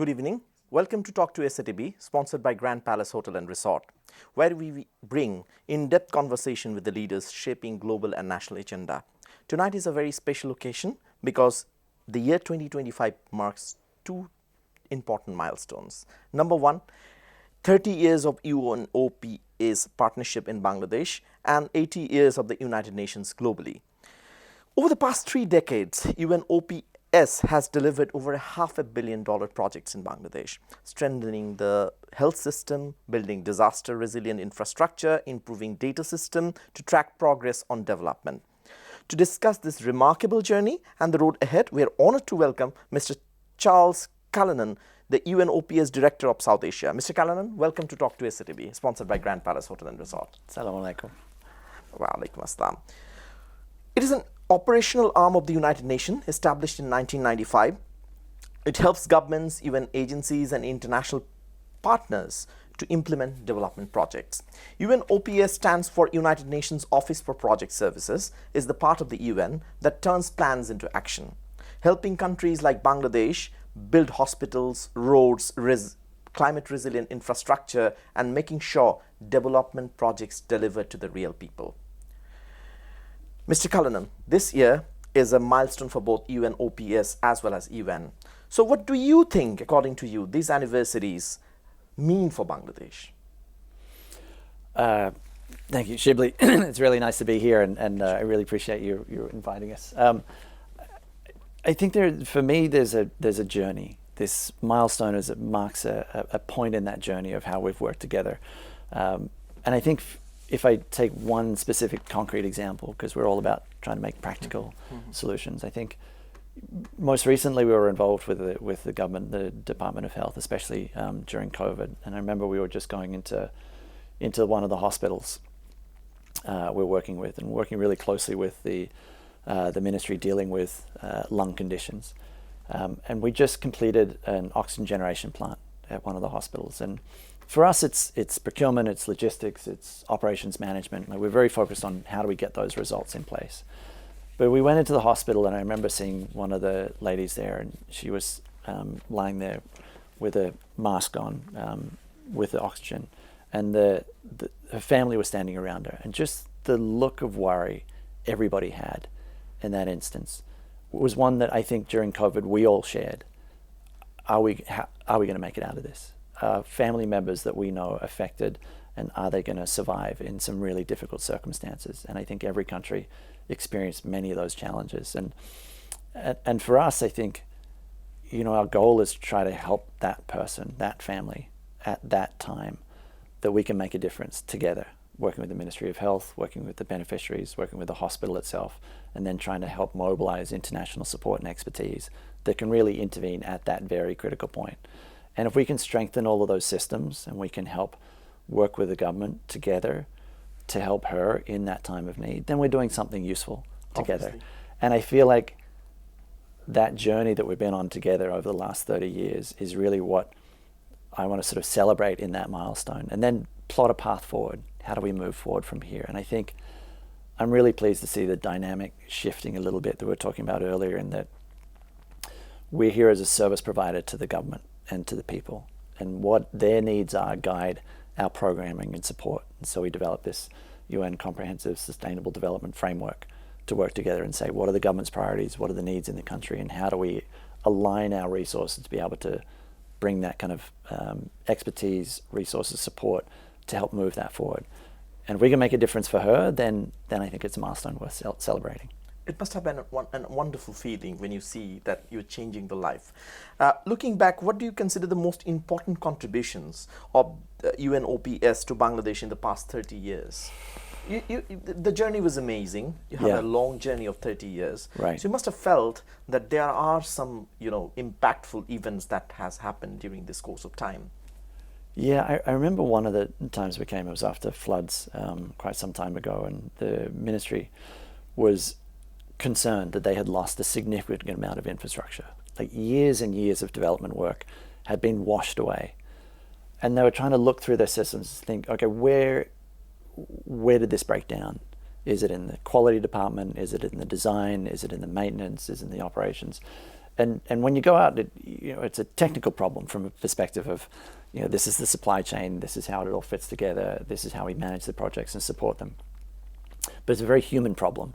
Good evening. Welcome to Talk to Satv, sponsored by Grand Palace Hotel and Resort, where we bring in-depth conversation with the leaders shaping global and national agenda. Tonight is a very special occasion because the year 2025 marks two important milestones. Number one, 30 years of UNOPS partnership in Bangladesh and 80 years of the United Nations globally. Over the past 3 decades, UNOPS has delivered over $500 million projects in Bangladesh, strengthening the health system, building disaster-resilient infrastructure, improving data system to track progress on development. To discuss this remarkable journey and the road ahead, we are honored to welcome Mr. Charles Callanan, the UNOPS Director of South Asia. Mr. Callanan, welcome to Talk to Satv, sponsored by Grand Palace Hotel and Resort. Assalamu alaikum. Wa alaikum assalam. It is an operational arm of the United Nations established in 1995. It helps governments, UN agencies and international partners to implement development projects. UNOPS stands for United Nations Office for Project Services, is the part of the UN that turns plans into action, helping countries like Bangladesh build hospitals, roads, climate resilient infrastructure, and making sure development projects deliver to the real people. Mr. Callanan, this year is a milestone for both UNOPS as well as UN. So what do you think, according to you, these anniversaries mean for Bangladesh? Thank you, Shibli. It's really nice to be here, and I really appreciate you inviting us. I think for me, there's a journey. This milestone marks a point in that journey of how we've worked together. And I think if I take one specific concrete example, because we're all about trying to make practical solutions, I think most recently we were involved with the government, the Department of Health, especially during COVID. And I remember we were just going into one of the hospitals we're working with, and working really closely with the ministry dealing with lung conditions. And we just completed an oxygen generation plant at one of the hospitals. And for us, it's procurement, it's logistics, it's operations management. We're very focused on how do we get those results in place. But we went into the hospital, and I remember seeing one of the ladies there, and she was lying there with a mask on, with the oxygen, and her family was standing around her, and just the look of worry everybody had in that instance was one that I think during COVID we all shared. Are we going to make it out of this? Family members that we know affected, and are they going to survive in some really difficult circumstances? And I think every country experienced many of those challenges. And for us, I think, our goal is to try to help that person, that family, at that time, that we can make a difference together, working with the Ministry of Health, working with the beneficiaries, working with the hospital itself, and then trying to help mobilize international support and expertise that can really intervene at that very critical point. And if we can strengthen all of those systems, and we can help work with the government together to help her in that time of need, then we're doing something useful together. Obviously. And I feel like that journey that we've been on together over the last 30 years is really what I want to sort of celebrate in that milestone, and then plot a path forward. How do we move forward from here? And I think I'm really pleased to see the dynamic shifting a little bit that we were talking about earlier, in that we're here as a service provider to the government and to the people, and what their needs are guide our programming and support. And so we developed this UN Comprehensive Sustainable Development Framework to work together and say, what are the government's priorities, what are the needs in the country, and how do we align our resources to be able to bring that kind of expertise, resources, support to help move that forward. And if we can make a difference for her, then I think it's a milestone worth celebrating. It must have been a wonderful feeling when you see that you're changing the life. Looking back, what do you consider the most important contributions of UNOPS to Bangladesh in the past 30 years? The journey was amazing. You had a long journey of 30 years. Right. So you must have felt that there are some, impactful events that has happened during this course of time. Yeah, I remember one of the times we came, it was after floods quite some time ago, and the ministry was concerned that they had lost a significant amount of infrastructure. Like years and years of development work had been washed away. And they were trying to look through their systems to think, okay, where did this break down? Is it in the quality department? Is it in the design? Is it in the maintenance? Is it in the operations? And when you go out, it's a technical problem from a perspective of, this is the supply chain, this is how it all fits together, this is how we manage the projects and support them. But it's a very human problem.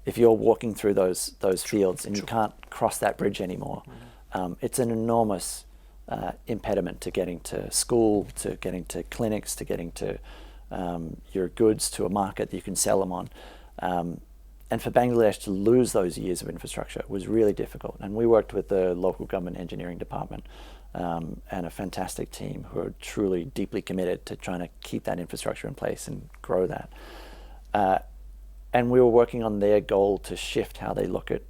If you're walking through those fields and you can't cross that bridge anymore, it's an enormous impediment to getting to school, to getting to clinics, to getting to your goods to a market that you can sell them on. And for Bangladesh to lose those years of infrastructure was really difficult. And we worked with the local government engineering department and a fantastic team who are truly deeply committed to trying to keep that infrastructure in place and grow that. And we were working on their goal to shift how they look at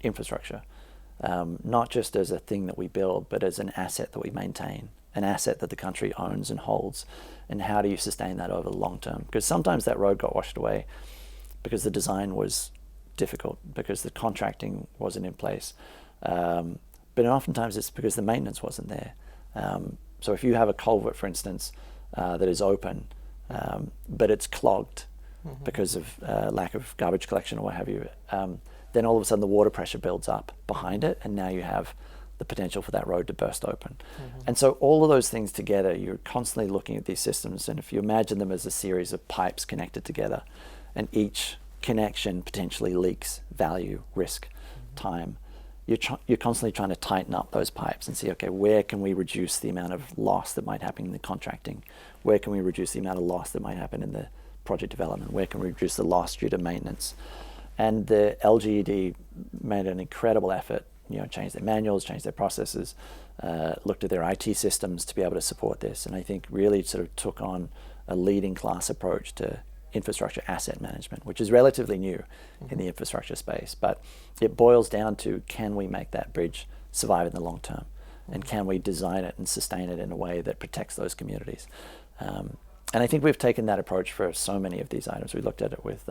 infrastructure, not just as a thing that we build, but as an asset that we maintain, an asset that the country owns and holds. And how do you sustain that over the long term? Because sometimes that road got washed away because the design was difficult, because the contracting wasn't in place. But oftentimes it's because the maintenance wasn't there. So if you have a culvert, for instance, that is open, but it's clogged because of lack of garbage collection or what have you, then all of a sudden the water pressure builds up behind it, and now you have the potential for that road to burst open. And so all of those things together, you're constantly looking at these systems, and if you imagine them as a series of pipes connected together, and each connection potentially leaks value, risk, time, you're constantly trying to tighten up those pipes and see, okay, where can we reduce the amount of loss that might happen in the contracting? Where can we reduce the amount of loss that might happen in the project development? Where can we reduce the loss due to maintenance? And the LGED made an incredible effort, changed their manuals, changed their processes, looked at their IT systems to be able to support this. And I think really sort of took on a leading class approach to infrastructure asset management, which is relatively new in the infrastructure space. But it boils down to, can we make that bridge survive in the long term? And can we design it and sustain it in a way that protects those communities? And I think we've taken that approach for so many of these items. We looked at it with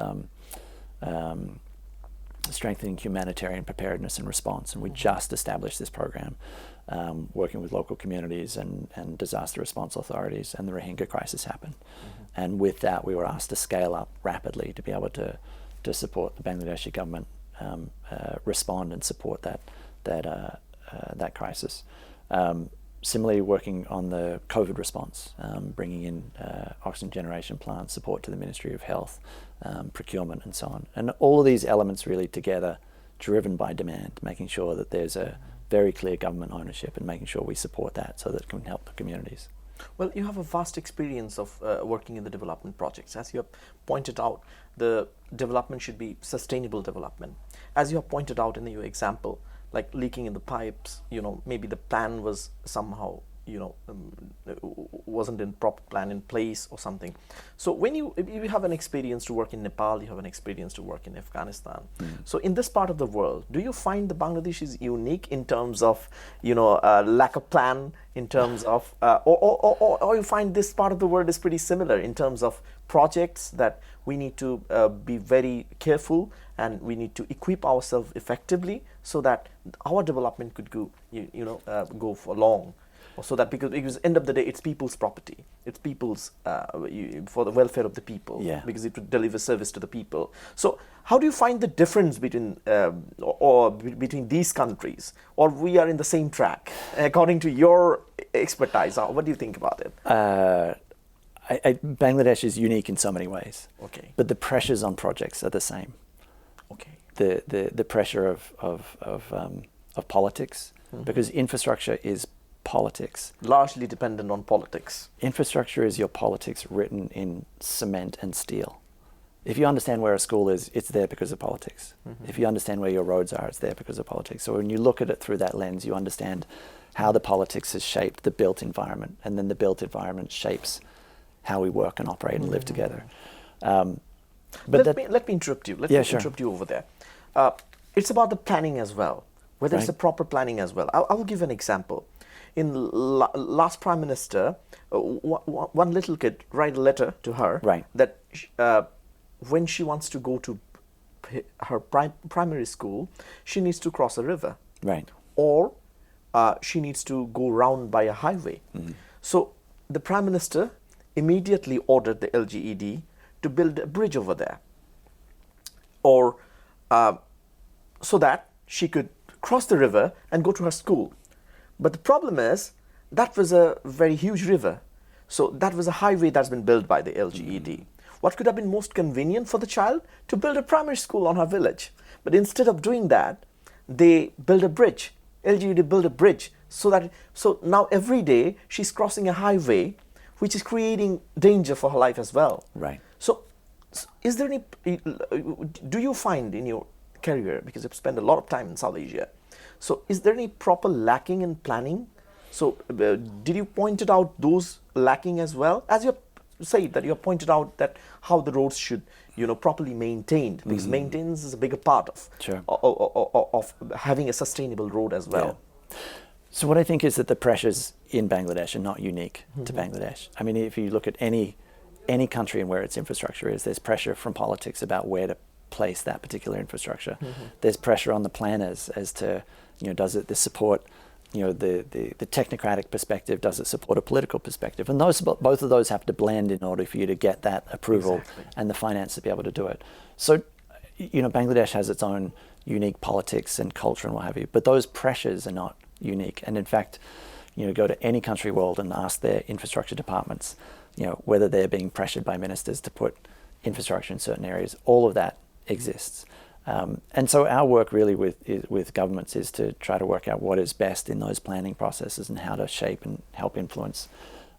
strengthening humanitarian preparedness and response, and we just established this program working with local communities and disaster response authorities, and the Rohingya crisis happened. And with that, we were asked to scale up rapidly to be able to support the Bangladeshi government respond and support that crisis. Similarly, working on the COVID response, bringing in oxygen generation plants, support to the Ministry of Health, procurement, and so on. And all of these elements really together, driven by demand, making sure that there's a very clear government ownership and making sure we support that so that it can help the communities. Well, you have a vast experience of working in the development projects. As you have pointed out, the development should be sustainable development. As you have pointed out in your example, like leaking in the pipes, maybe the plan was somehow, wasn't in proper plan in place or something. So when you have an experience to work in Nepal, you have an experience to work in Afghanistan. So in this part of the world, do you find the Bangladesh is unique in terms of, lack of plan, in terms of, or you find this part of the world is pretty similar in terms of projects that we need to be very careful and we need to equip ourselves effectively so that our development could go, go for long. So that because end of the day, it's people's property. It's people's for the welfare of the people. Yeah. Because it would deliver service to the people. So how do you find the difference between between these countries, or we are in the same track according to your expertise? What do you think about it? Bangladesh is unique in so many ways. Okay. But the pressures on projects are the same. Okay. The pressure of politics, because infrastructure is politics. Largely dependent on politics. Infrastructure is your politics written in cement and steel. If you understand where a school is, it's there because of politics. If you understand where your roads are, it's there because of politics. So when you look at it through that lens, you understand how the politics has shaped the built environment, and then the built environment shapes how we work and operate and live together. But let me interrupt you. Let me interrupt you over there. It's about the planning as well, whether it's the proper planning as well. I will give an example. In last Prime Minister, one little kid write a letter to her that when she wants to go to her primary school, she needs to cross a river, or she needs to go round by a highway. So the Prime Minister immediately ordered the LGED to build a bridge over there, or so that she could cross the river and go to her school. But the problem is, that was a very huge river. So that was a highway that's been built by the LGED. What could have been most convenient for the child? To build a primary school on her village. But instead of doing that, they built a bridge. LGED built a bridge so now every day she's crossing a highway, which is creating danger for her life as well. Right. So is there any, do you find in your career, because you've spent a lot of time in South Asia, so is there any proper lacking in planning? So did you point it out those lacking as well? As you said that you have pointed out that how the roads should, properly maintained, because maintenance is a bigger part of, Sure. of having a sustainable road as well. Yeah. So what I think is that the pressures in Bangladesh are not unique to Bangladesh. I mean, if you look at any country and where its infrastructure is, there's pressure from politics about where to place that particular infrastructure. There's pressure on the planners as to, does it support, the technocratic perspective, does it support a political perspective? And both of those have to blend in order for you to get that approval and the finance to be able to do it. So, Bangladesh has its own unique politics and culture and what have you, but those pressures are not unique. And in fact, go to any country world and ask their infrastructure departments, whether they're being pressured by ministers to put infrastructure in certain areas. All of that exists. And so our work really with governments is to try to work out what is best in those planning processes and how to shape and help influence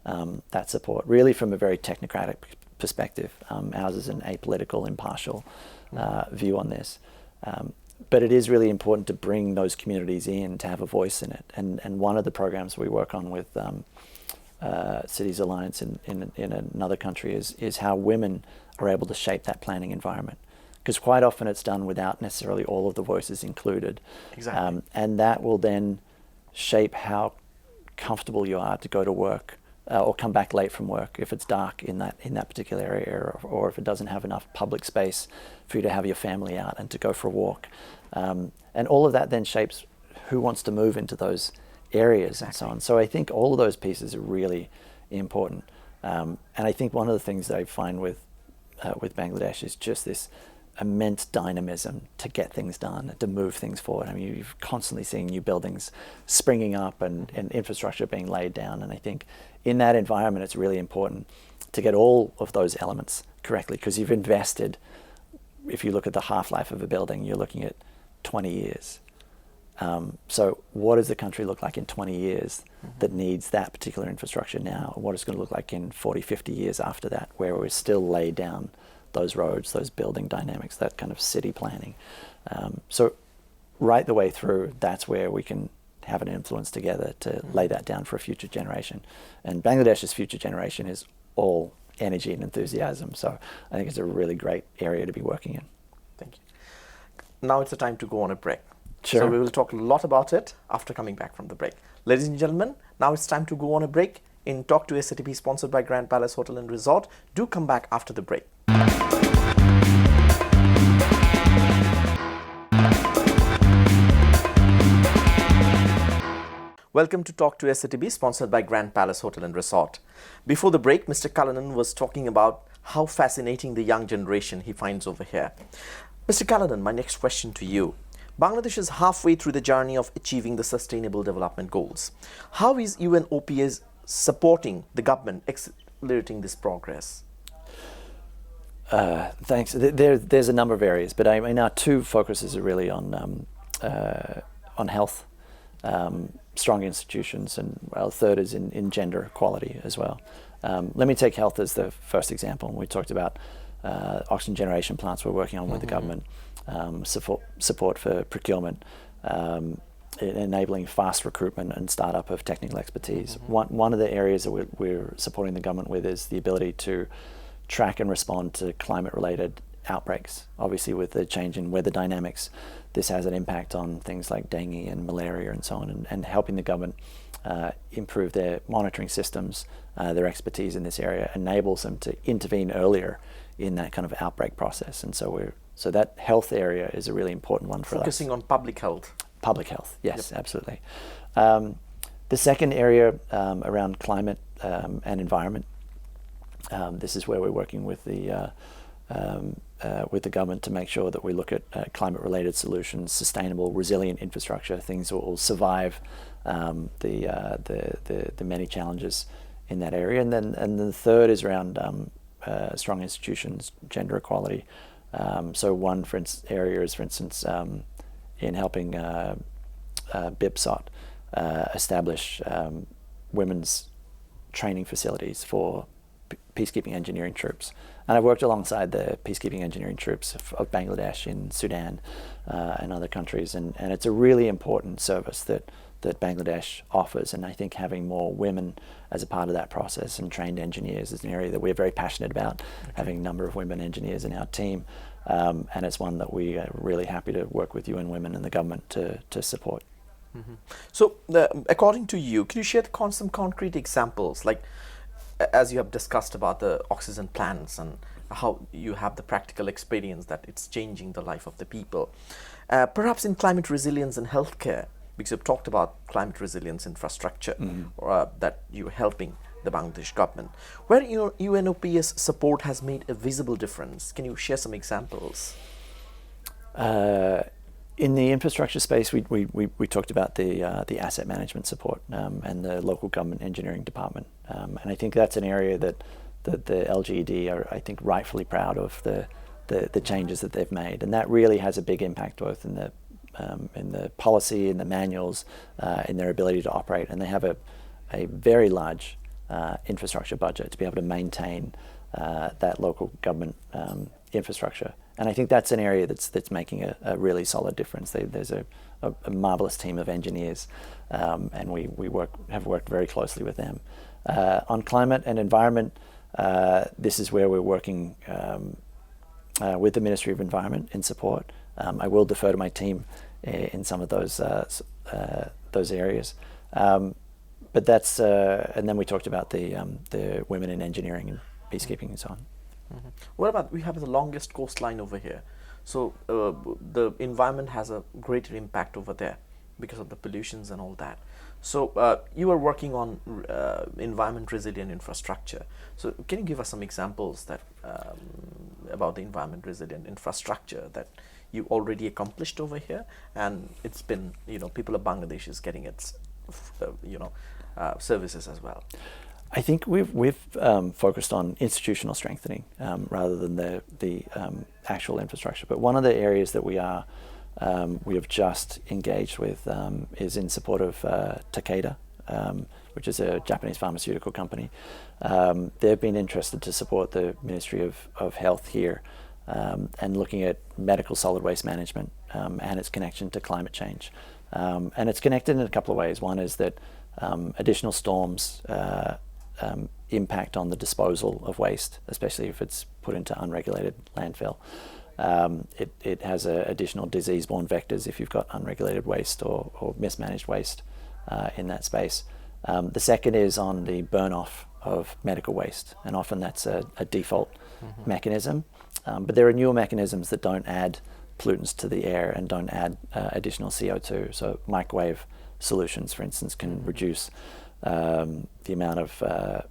that support, really from a very technocratic perspective. Ours is an apolitical, impartial view on this. But it is really important to bring those communities in, to have a voice in it. And one of the programs we work on with Cities Alliance in another country is how women are able to shape that planning environment. Because quite often it's done without necessarily all of the voices included. Exactly. And that will then shape how comfortable you are to go to work or come back late from work if it's dark in that particular area, or if it doesn't have enough public space for you to have your family out and to go for a walk. And all of that then shapes who wants to move into those areas and so on. So I think all of those pieces are really important. And I think one of the things that I find with Bangladesh is just this immense dynamism to get things done, to move things forward. I mean, you've constantly seen new buildings springing up and infrastructure being laid down. And I think in that environment, it's really important to get all of those elements correctly, because you've invested, if you look at the half-life of a building, you're looking at 20 years. So what does the country look like in 20 years that needs that particular infrastructure now? What is it going to look like in 40, 50 years after that, where we're still laid down those roads, those building dynamics, that kind of city planning. So right the way through, that's where we can have an influence together to lay that down for a future generation. And Bangladesh's future generation is all energy and enthusiasm. So I think it's a really great area to be working in. Thank you. Now it's the time to go on a break. Sure. So we will talk a lot about it after coming back from the break. Ladies and gentlemen, now it's time to go on a break in Talk to SATV, sponsored by Grand Palace Hotel and Resort. Do come back after the break. Welcome to Talk to SATV, sponsored by Grand Palace Hotel and Resort. Before the break, Mr. Callanan was talking about how fascinating the young generation he finds over here. Mr. Callanan, my next question to you. Bangladesh is halfway through the journey of achieving the Sustainable Development Goals. How is UNOPS supporting the government accelerating this progress? Thanks. There's a number of areas, but I mean, our two focuses are really on health, strong institutions, and our third is in gender equality as well. Let me take health as the first example. We talked about oxygen generation plants we're working on with the government, support for procurement, enabling fast recruitment and startup of technical expertise. One of the areas that we're supporting the government with is the ability to track and respond to climate-related outbreaks. Obviously, with the change in weather dynamics, this has an impact on things like dengue and malaria and so on, and helping the government improve their monitoring systems, their expertise in this area enables them to intervene earlier in that kind of outbreak process. And so that health area is a really important one for us. Focusing on public health. Public health, yes, yep. Absolutely. The second area around climate and environment, this is where we're working with the with the government to make sure that we look at climate-related solutions, sustainable, resilient infrastructure, things that will survive the many challenges in that area. And then the third is around strong institutions, gender equality. So one area is, for instance, in helping BIPSOT establish women's training facilities for peacekeeping engineering troops. And I've worked alongside the peacekeeping engineering troops of Bangladesh, in Sudan, and other countries. And it's a really important service that Bangladesh offers. And I think having more women as a part of that process and trained engineers is an area that we're very passionate about, having a number of women engineers in our team. And it's one that we are really happy to work with UN Women and the government to support. Mm-hmm. So, according to you, can you share some concrete examples, like as you have discussed about the oxygen plants and how you have the practical experience that it's changing the life of the people, perhaps in climate resilience and healthcare, because you've talked about climate resilience infrastructure, that you're helping the Bangladesh government, where your UNOPS support has made a visible difference. Can you share some examples? In the infrastructure space, we talked about the asset management support and the local government engineering department, and I think that's an area that the LGED are, I think, rightfully proud of the changes that they've made, and that really has a big impact both in the policy, in the manuals, in their ability to operate, and they have a very large infrastructure budget to be able to maintain that local government infrastructure. And I think that's an area that's making a really solid difference. There's a marvelous team of engineers, and we have worked very closely with them. On climate and environment, this is where we're working with the Ministry of Environment in support. I will defer to my team in some of those areas. But that's, and then we talked about the women in engineering and peacekeeping and so on. Mm-hmm. What about, we have the longest coastline over here, so the environment has a greater impact over there because of the pollutions and all that. So you are working on environment resilient infrastructure. So can you give us some examples that about the environment resilient infrastructure that you already accomplished over here, and it's been, people of Bangladesh is getting its services as well? I think we've focused on institutional strengthening rather than the actual infrastructure. But one of the areas that we have just engaged with is in support of Takeda, which is a Japanese pharmaceutical company. They've been interested to support the Ministry of Health here and looking at medical solid waste management and its connection to climate change. And it's connected in a couple of ways. One is that additional storms impact on the disposal of waste, especially if it's put into unregulated landfill. It has additional disease-borne vectors if you've got unregulated waste or mismanaged waste in that space. The second is on the burn-off of medical waste, and often that's a default mechanism. But there are newer mechanisms that don't add pollutants to the air and don't add additional CO2. So microwave solutions, for instance, can reduce the amount of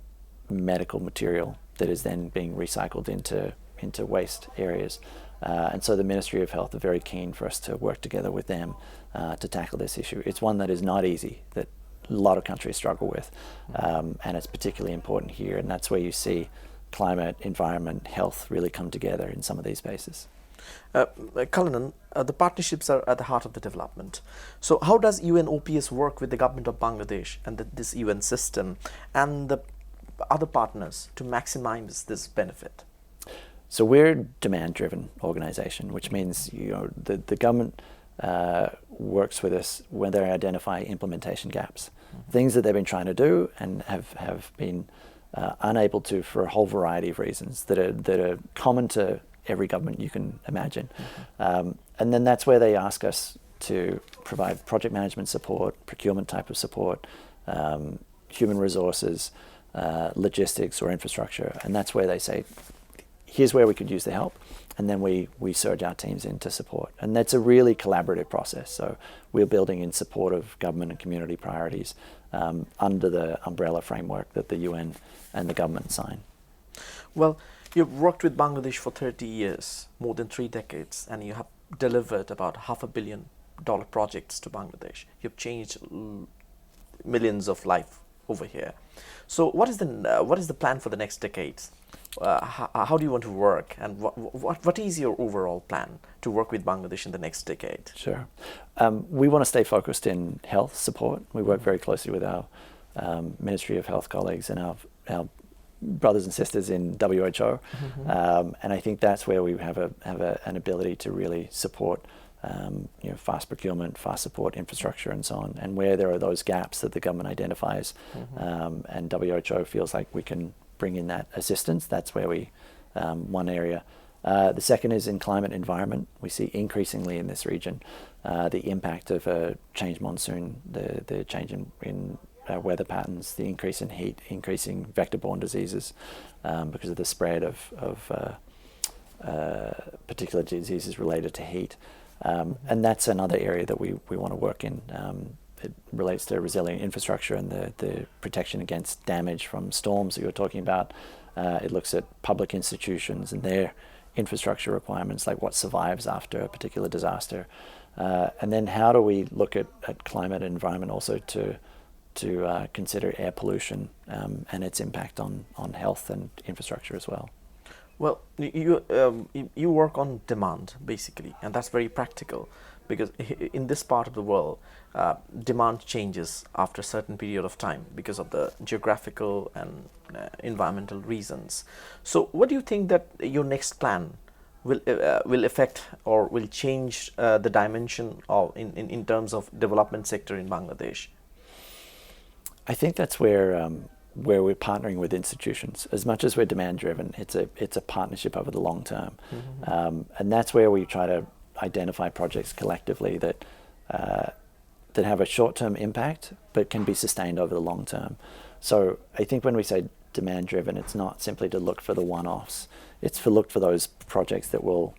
medical material that is then being recycled into waste areas. And so the Ministry of Health are very keen for us to work together with them to tackle this issue. It's one that is not easy, that a lot of countries struggle with, and it's particularly important here, and that's where you see climate, environment, health really come together in some of these spaces. Callanan, the partnerships are at the heart of the development. So how does UNOPS work with the government of Bangladesh and this UN system and the other partners to maximize this benefit? So we're a demand-driven organization, which means the government works with us when they identify implementation gaps, things that they've been trying to do and have been unable to for a whole variety of reasons that are common to every government you can imagine. And then that's where they ask us to provide project management support, procurement type of support, human resources, logistics or infrastructure. And that's where they say, here's where we could use the help. And then we surge our teams in to support. And that's a really collaborative process. So we're building in support of government and community priorities under the umbrella framework that the UN and the government sign. Well, You've worked with Bangladesh for 30 years, more than 3 decades, and you have delivered about $500 million projects to Bangladesh. You've changed millions of life over here. So what is the plan for the next decades? How do you want to work, and what is your overall plan to work with Bangladesh in the next decade? Sure. We want to stay focused in health support. We work very closely with our Ministry of Health colleagues and our brothers and sisters in WHO, and I think that's where we have an ability to really support fast procurement, fast support infrastructure, and so on. And where there are those gaps that the government identifies, and WHO feels like we can bring in that assistance, that's where we one area. The second is in climate environment. We see increasingly in this region the impact of a changed monsoon, the change in weather patterns, the increase in heat, increasing vector-borne diseases because of the spread of particular diseases related to heat. And that's another area that we want to work in. It relates to resilient infrastructure and the protection against damage from storms that you were talking about. It looks at public institutions and their infrastructure requirements, like what survives after a particular disaster. And then how do we look at climate and environment also to consider air pollution and its impact on health and infrastructure as well. Well, you work on demand basically, and that's very practical, because in this part of the world, demand changes after a certain period of time because of the geographical and environmental reasons. So, what do you think that your next plan will affect or will change the dimension of in terms of development sector in Bangladesh? I think that's where we're partnering with institutions. As much as we're demand driven, it's a partnership over the long term, and that's where we try to identify projects collectively that have a short term impact but can be sustained over the long term. So I think when we say demand driven, it's not simply to look for the one-offs. It's to look for those projects that will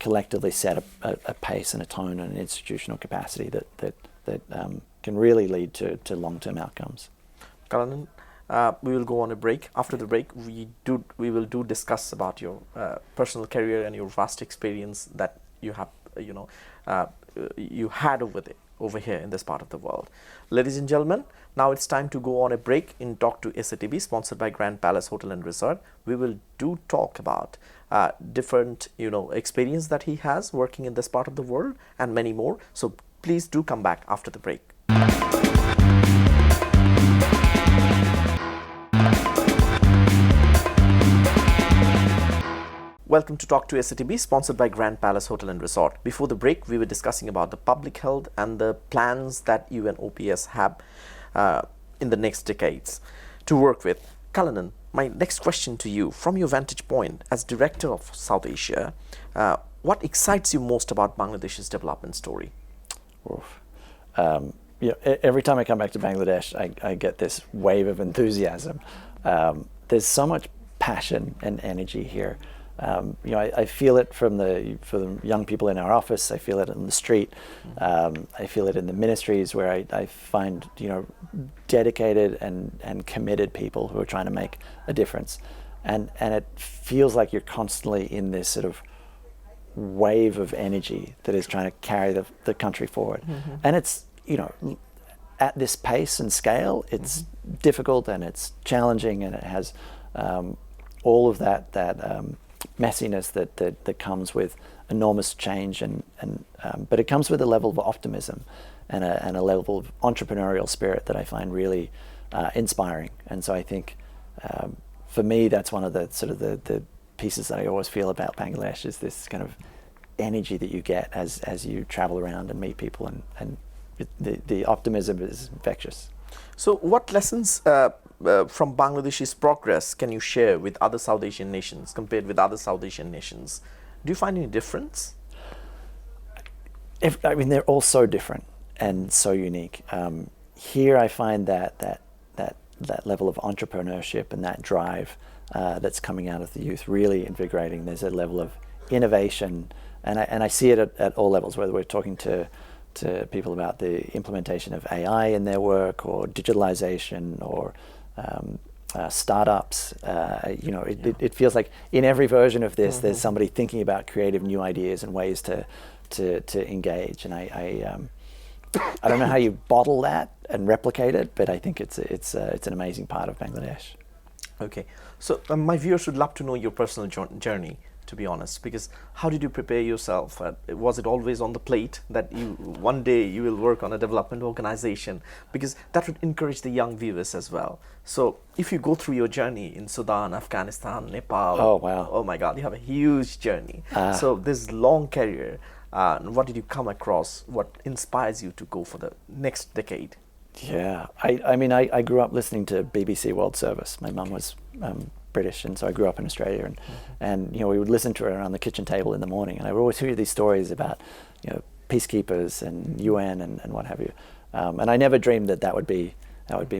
collectively set a pace and a tone and an institutional capacity that can really lead to long-term outcomes. Callanan, we will go on a break. After the break, we will discuss about your personal career and your vast experience that you have, you had over here in this part of the world. Ladies and gentlemen, now it's time to go on a break in Talk to Satv, sponsored by Grand Palace Hotel and Resort. We will talk about different, experience that he has working in this part of the world and many more. So please do come back after the break. Welcome to Talk to Satv, sponsored by Grand Palace Hotel and Resort. Before the break, we were discussing about the public health and the plans that UNOPS have in the next decades to work with. Callanan, my next question to you, from your vantage point as Director of South Asia, what excites you most about Bangladesh's development story? Every time I come back to Bangladesh, I get this wave of enthusiasm. There's so much passion and energy here. I feel it for the young people in our office. I feel it in the street. I feel it in the ministries where I find dedicated and committed people who are trying to make a difference, and it feels like you're constantly in this sort of wave of energy that is trying to carry the country forward. And it's at this pace and scale, it's difficult and it's challenging, and it has all of that messiness that comes with enormous change, but it comes with a level of optimism and a level of entrepreneurial spirit that I find really inspiring. And so I think for me, that's one of the pieces that I always feel about Bangladesh, is this kind of energy that you get as you travel around and meet people, and the optimism is infectious. So what lessons from Bangladesh's progress can you share with other South Asian nations compared with other South Asian nations? Do you find any difference? They're all so different and so unique. Here I find that level of entrepreneurship and that drive that's coming out of the youth really invigorating. There's a level of innovation, and I see it at all levels, whether we're talking to people about the implementation of AI in their work, or digitalization, or startups. It feels like in every version of this, there's somebody thinking about creative new ideas and ways to engage. And I don't know how you bottle that and replicate it, but I think it's an amazing part of Bangladesh. Okay, so my viewers would love to know your personal journey, to be honest, because how did you prepare yourself? Was it always on the plate that one day you will work on a development organization? Because that would encourage the young viewers as well. So if you go through your journey in Sudan, Afghanistan, Nepal, oh wow, oh my God, you have a huge journey. So this long career, what did you come across? What inspires you to go for the next decade? Yeah, I grew up listening to BBC World Service. My mum was British, and so I grew up in Australia, and we would listen to her around the kitchen table in the morning, and I would always hear these stories about peacekeepers and UN and what have you, and I never dreamed that would be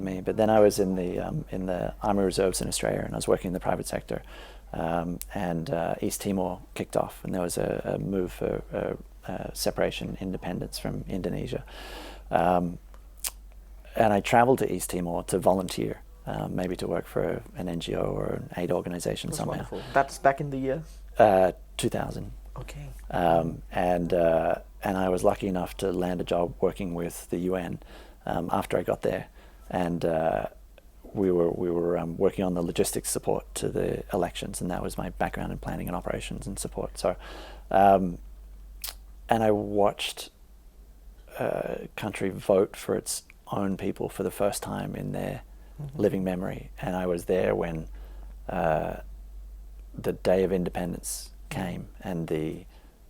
me. But then I was in the Army Reserves in Australia, and I was working in the private sector, and East Timor kicked off, and there was a move for separation, independence from Indonesia. And I traveled to East Timor to volunteer, maybe to work for an NGO or an aid organization somehow. Wonderful. That's back in the year? 2000. Okay. And I was lucky enough to land a job working with the UN after I got there. And we were working on the logistics support to the elections, and that was my background in planning and operations and support. So, and I watched a country vote for its own people for the first time in their living memory, and I was there when the day of independence came, and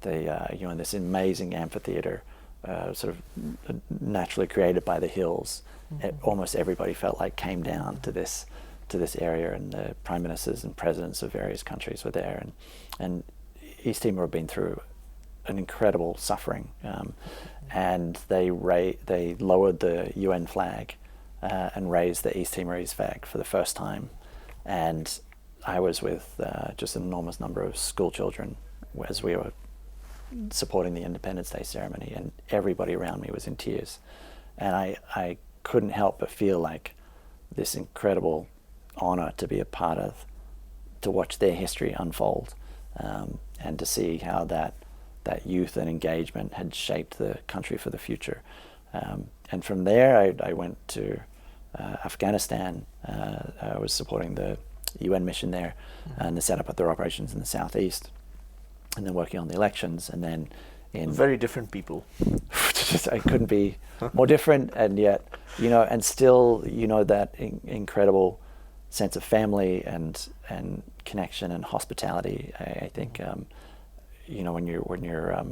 this amazing amphitheater, sort of naturally created by the hills. Almost everybody felt like came down to this area, and the prime ministers and presidents of various countries were there, and East Timor had been through an incredible suffering, and they lowered the UN flag and raised the East Timorese flag for the first time, and I was with just an enormous number of school children as we were supporting the Independence Day ceremony, and everybody around me was in tears, and I couldn't help but feel like this incredible honor to be a part of, to watch their history unfold, and to see how that youth and engagement had shaped the country for the future. And from there, I went to Afghanistan. I was supporting the UN mission there, and the setup of their operations in the southeast, and then working on the elections, and then in very different people. I couldn't be more different, and yet, and still, that incredible sense of family and connection and hospitality. I think, when you're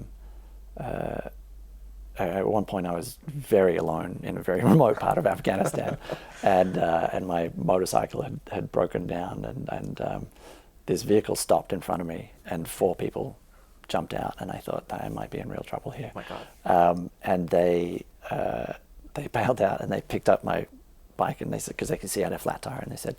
at one point I was very alone in a very remote part of Afghanistan, and my motorcycle had broken down, and this vehicle stopped in front of me, and 4 people jumped out, and I thought I might be in real trouble here. Oh my God. And they bailed out, and they picked up my bike, and they said, because they could see I had a flat tire, and they said,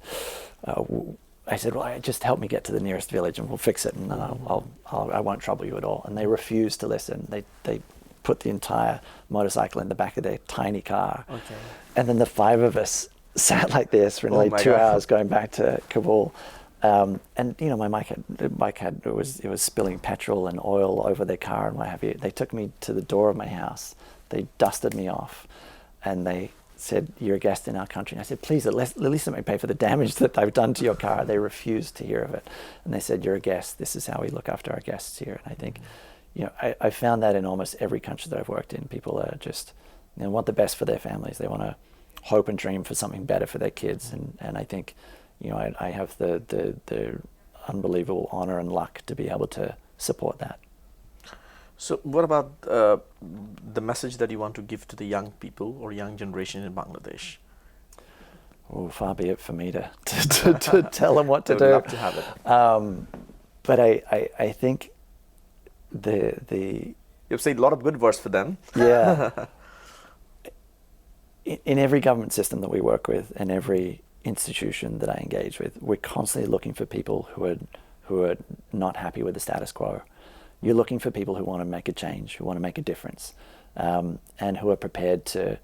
I said, well, just help me get to the nearest village and we'll fix it, and I won't trouble you at all. And they refused to listen. They put the entire motorcycle in the back of their tiny car. Okay. And then the 5 of us sat like this for nearly 2 hours going back to Kabul. And my bike had it was spilling petrol and oil over their car and what have you. They took me to the door of my house. They dusted me off, and they said, "You're a guest in our country." And I said, "Please, at least let me pay for the damage that I've done to your car." They refused to hear of it, and they said, "You're a guest. This is how we look after our guests here." And I think, I found that in almost every country that I've worked in. People are just, want the best for their families. They want to hope and dream for something better for their kids, and I think, I have the unbelievable honor and luck to be able to support that. So what about the message that you want to give to the young people or young generation in Bangladesh? Oh, far be it for me to tell them what to do. I would love to have it. But I think You've said a lot of good words for them. Yeah. In every government system that we work with, and every institution that I engage with, we're constantly looking for people who are not happy with the status quo. You're looking for people who want to make a change, who want to make a difference, and who are prepared to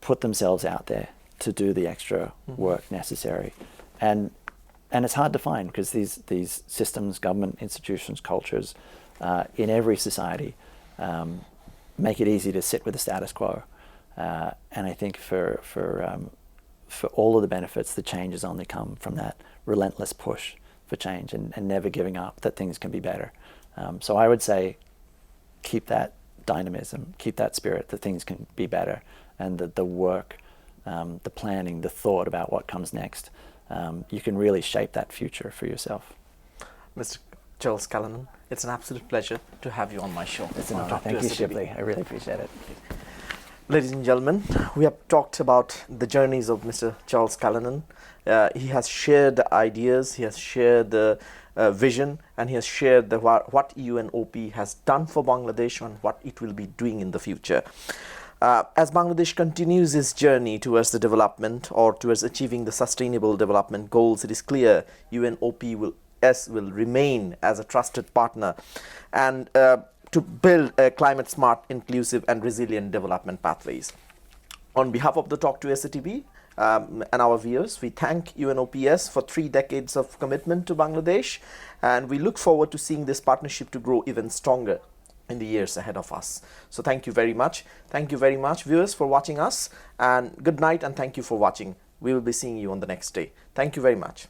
put themselves out there to do the extra work necessary. And it's hard to find because these systems, government institutions, cultures in every society make it easy to sit with the status quo. And I think for all of the benefits, the changes only come from that relentless push for change and never giving up that things can be better. So I would say keep that dynamism, keep that spirit that things can be better, and the work, the planning, the thought about what comes next. You can really shape that future for yourself. Mr. Charles Callanan, it's an absolute pleasure to have you on my show. It's an honor. Thank you, Shibley. I really appreciate it. Ladies and gentlemen, we have talked about the journeys of Mr. Charles Callanan. He has shared the ideas, he has shared the vision, and he has shared what UNOP has done for Bangladesh and what it will be doing in the future. As Bangladesh continues its journey towards the development or towards achieving the sustainable development goals, it is clear UNOP will remain as a trusted partner and to build climate smart, inclusive and resilient development pathways. On behalf of the Talk to SATV and our viewers, we thank UNOPS for 3 decades of commitment to Bangladesh, and we look forward to seeing this partnership to grow even stronger in the years ahead of us. So thank you very much. Thank you very much, viewers, for watching us, and good night and thank you for watching. We will be seeing you on the next day. Thank you very much.